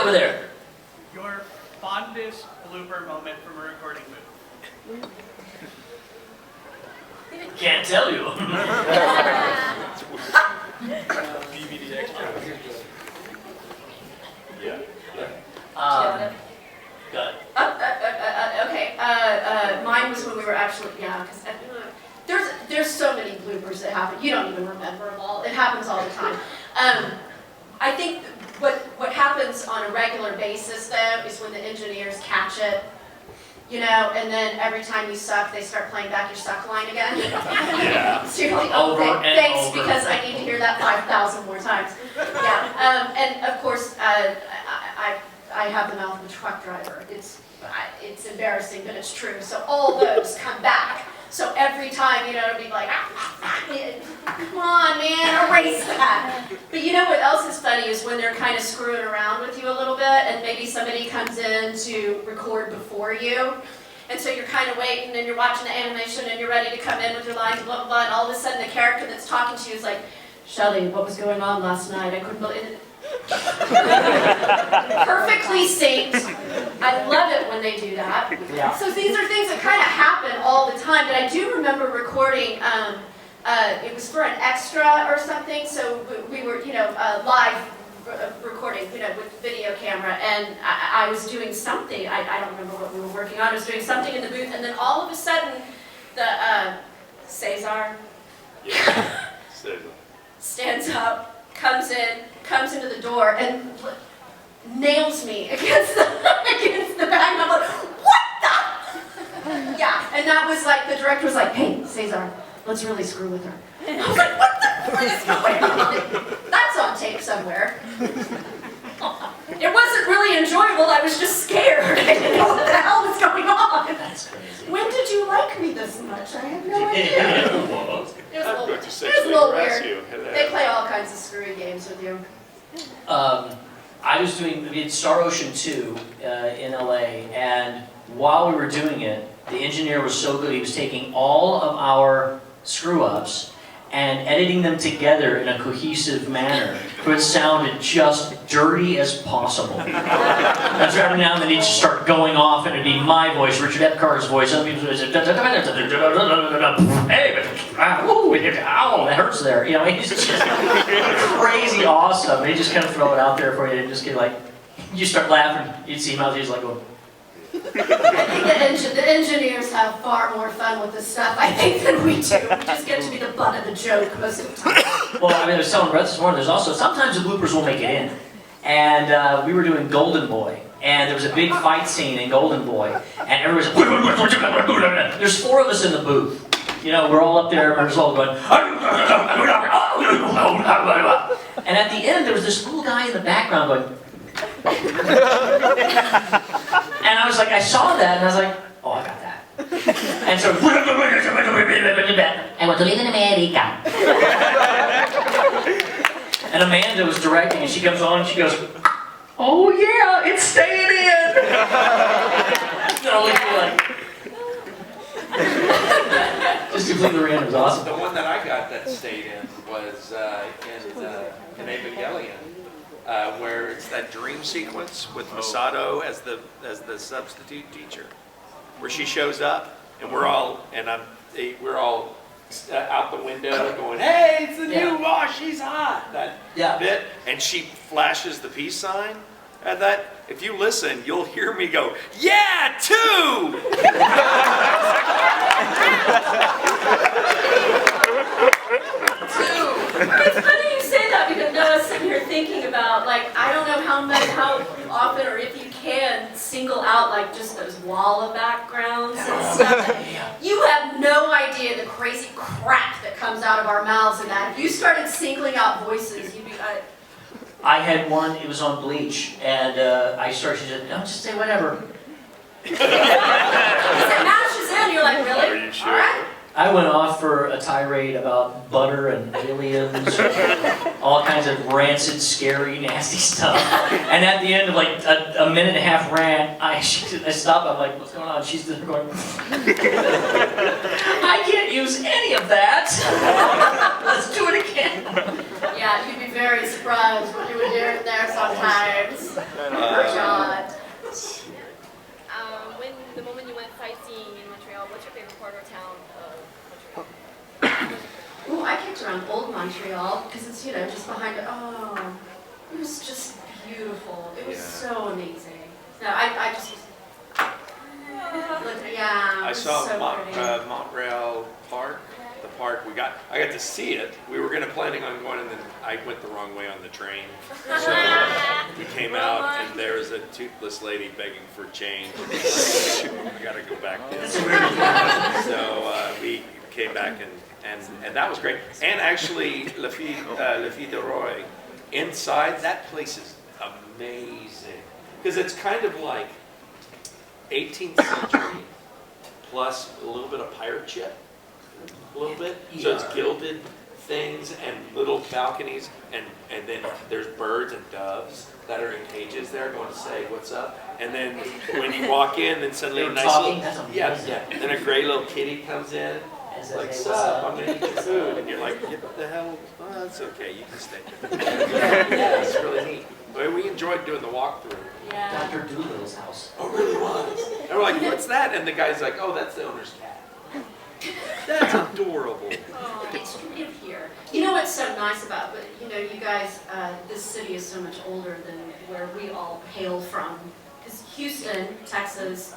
over there? Your fondest blooper moment from a recording booth. Can't tell you. DVD extra. Yeah. Got it. Okay. Mine was when we were actually, because there's so many bloopers that happen. You don't even remember them all. It happens all the time. I think what happens on a regular basis though is when the engineers catch it, you know, and then every time you suck, they start playing back your suck line again. Yeah. So you're like, Over and thanks, over. because I need to hear that 5,000 more times. Yeah. And of course, I have the mouth of a truck driver. It's embarrassing, but it's true. So all those come back. So every time, you know, it'll be like, come on, man, erase that. But you know what else is funny is when they're kind of screwing around with you a little bit, and maybe somebody comes in to record before you. And so you're kind of waiting, and you're watching the animation, and you're ready to come in with your lines, blah, blah, blah, and all of a sudden the character that's talking to you is like, Shelley, what was going on last night? I couldn't believe it. Perfectly synced. I love it when they do that. Yeah. So these are things that kind of happen all the time, but I do remember recording, it was for an extra or something, so we were, you know, live recording, you know, with video camera, and I was doing something, I don't remember what we were working on, I was doing something in the booth, and then all of a sudden, the Cesar stands up, comes into the door, and nails me against the back, and I'm like, what the? Yeah, and that was like, the director was like, hey, Cesar, let's really screw with her. And I was like, what is going on? That's on tape somewhere. It wasn't really enjoyable, I was just scared. I didn't know what the hell was going on. That's crazy. When did you like me this much? I have no idea. It was a little weird. They play all kinds of screwy games with you. I was doing, we did Star Ocean 2 in LA, and while we were doing it, the engineer was so good, he was taking all of our screw-ups and editing them together in a cohesive manner, so it sounded just dirty as possible. And so every now and then he'd just start going off, and it'd be my voice, Richard Epcart's voice, other people's voice, hey, ow, that hurts there. You know, he's just crazy awesome. They just kind of throw it out there for you, and just get like, you start laughing, you'd see him out there, he's like, going, I think the engineers have far more fun with this stuff, I think, than we do. We just get to be the butt of the joke most of the time. well, I mean, I was telling Brett this morning, there's also, sometimes the bloopers will make it in. And we were doing Golden Boy, and there was a big fight scene in Golden Boy, and everybody's like, there's 4 of us in the booth. You know, we're all up there, and we're just all going, and at the end, there was this little guy in the background going, and I was like, I saw that, and I was like, oh, I got that. And so, I want to live in America. And Amanda was directing, and she comes on, and she goes, oh yeah, it's staying in. You know, like, just completely random. It was awesome. The one that I got that stayed in was in Evangelion, where it's that dream sequence with Masato as the substitute teacher, where she shows up, and we're all out the window going, hey, it's the new boss, she's hot. That bit, and she flashes the peace sign, and that, if you listen, you'll hear me go, yeah, 2! It's funny you say that, because I was sitting here thinking about, like, I don't know how often, or if you can, single out, like, just those wall of backgrounds and stuff. You have no idea the crazy crap that comes out of our mouths and that. If you started singling out voices, you'd be like... I had one, it was on Bleach, and I started, she said, no, just say whatever. Because it mashes in, you're like, really? Are you sure? All right. I went off for a tirade about butter and aliens, all kinds of rancid, scary, nasty stuff. And at the end of like a minute and a half rant, I stopped, I'm like, what's going on? She's there going, I can't use any of that. Let's do it again. Yeah, you'd be very surprised what you would hear in there sometimes. corner town of Montreal? Ooh, I kicked around Old Montreal because it's, just behind it. Oh, it was just beautiful. It was so amazing. No, I just was, yeah, it I was saw so pretty. Montreal Park, the park, I got to see it. We were planning on going, and then I went the wrong way on the train. So we came out, and there was a toothless lady begging for change. I gotta go back there. So we came back, and that was great. And actually, La Fille de Roy, inside, that place is amazing. Because it's kind of like 18th century plus a little bit of pirate ship, a little bit. So it's gilded things and little balconies, and then there's birds and doves that are in cages there going to say what's up. And then when you walk in, then suddenly a They're nice talking? little, That's yeah. Then a gray little kitty comes in. And It's says, like, "Hey, sup, I'm what's gonna eat your food," and you're like, "Get the hell, oh, that's okay, you can stay." Yeah, it's really neat. But we enjoyed doing the walkthrough. Yeah. Dr. Doolittle's house. Oh, it really was. And we're like, "What's that?" And the guy's like, "Oh, that's the owner's cat." That's adorable. It's live here. You know what's so nice about, but you guys, this city is so much older than where we all hail from. Because Houston, Texas,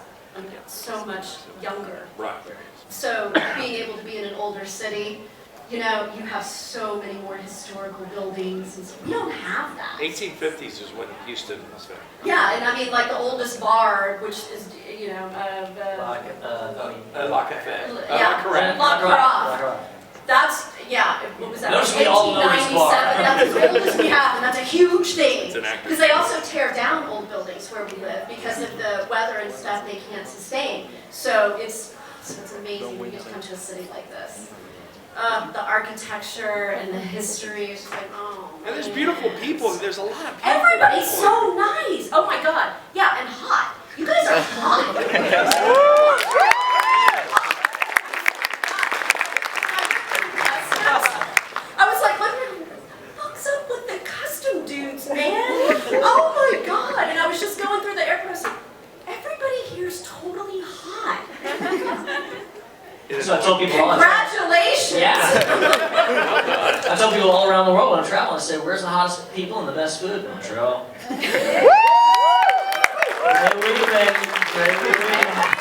so much younger. Right. So being able to be in an older city, you have so many more historical buildings, and so we don't have that. 1850s is when Houston was founded. Yeah, and I mean, like the oldest bar, which is, La Cafe. yeah, Correct. La Crosse. That's, what was that? Notice we all know which bar. 1897, that's the oldest we have, and that's a huge thing. It's an active Because they also tear down old buildings where we live because of the weather and stuff they can't sustain. So it's amazing when you come to a city like this. The architecture and the history is just like, oh. And there's beautiful people. There's a lot of beautiful Everybody's people. so nice. Oh my God. Yeah, and hot. You guys are hot. I was like, what's up with the costume dudes, man? Oh my God. And I was just going through the airport. I was like, everybody here's totally hot. So I told people all Congratulations. I told people all around the world when I'm traveling, I said, "Where's the hottest people and the best food?" Montreal. Great week, baby. Great week.